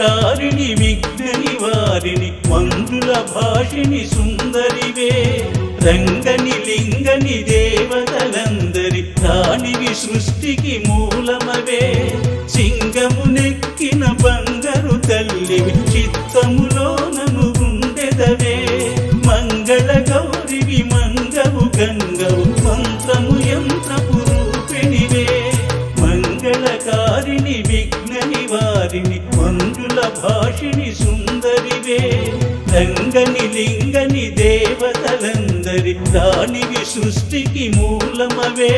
మంగళకారిణి విఘ్న నివారిణి మంజుల భాషిణి సుందరివే రంగని లింగని దేవతలందరి రాణివి సృష్టికి మూలమవే సింగమునెక్కిన బంగారు తల్లివి చిత్తములోనను ఉండెదవే మంగళ గౌరివి మంగవు గంగవు మంత్రము యంత్రపు రూపిణివే మంగళకారిణి విఘ్న నివారిణి మంజుల భాషిణి సుందరివే రంగని లింగని దేవతలందరి రాణివి సృష్టికి మూలమవే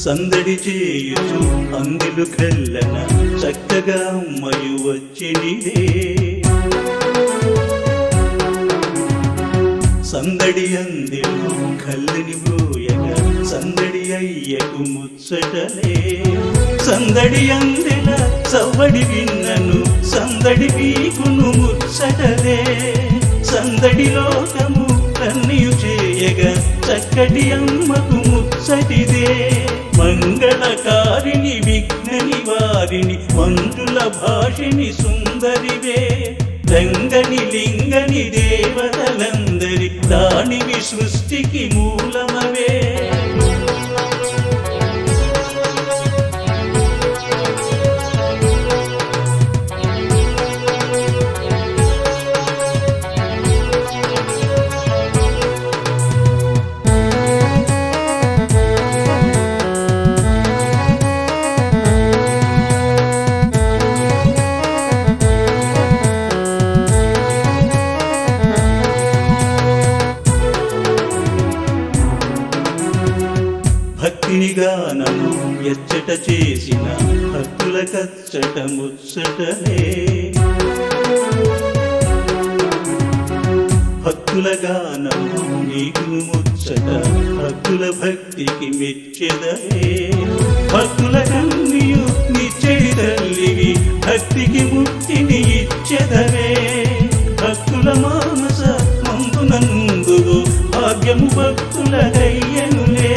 సందడి చేయుచు అందిలు కల్లన చక్కగా అమ్మయు వచ్చినిదే సందడి అందిలు కల్లిని బ్రోయగా సందడి అయ్యకు ముచ్చటలే సందడి అందెల సవ్వడి విన్నను సందడి వీకును ముచ్చటలే సందడి లోకము కన్నీయు చేయగా చక్కటి అమ్మకు ముచ్చటిదే మంగళకారిణి విఘ్న నివారిణి మంజుల భాషిని సుందరివే రంగని లింగని దేవతలందరి రాణివి సృష్టికి మూలమవే భక్తిని గానము ఎచ్చట చేసిన భక్తుల కచ్చట ముచ్చటలే భక్తుల గానము నీకు ముచ్చట భక్తుల భక్తికి మెచ్చెదలే భక్తుల కన్నియు నిచ్చడి తల్లివి భక్తికి ముక్తిని ఇచ్చెదవే భక్తుల మానస మందునందుగో భాగ్యము భక్తుల దయ్యనులే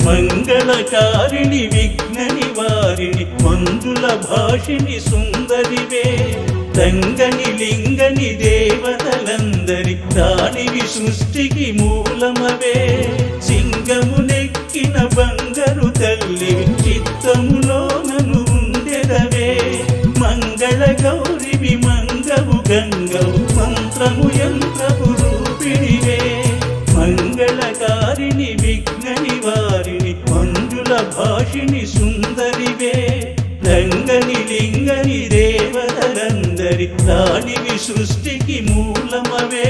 మంగళకారిణి విఘ్న నివారిణి మంజుల భాషిని సుందరివే రంగని లింగని దేవతలందరి రాణివి సృష్టికి మూలమవే సింగమునెక్కిన బంగారు తల్లివి చిత్తములోనను ఉండెదవే మంగళ గౌరివి మంగవు గంగవు మంత్రము యంత్రపు రూపిణివే మంగళకారిణి విఘ్న నివారిణి మంజుల భాషిని సుందరివే రంగని లింగని దేవతలందరి రాణివి సృష్టికి మూలమవే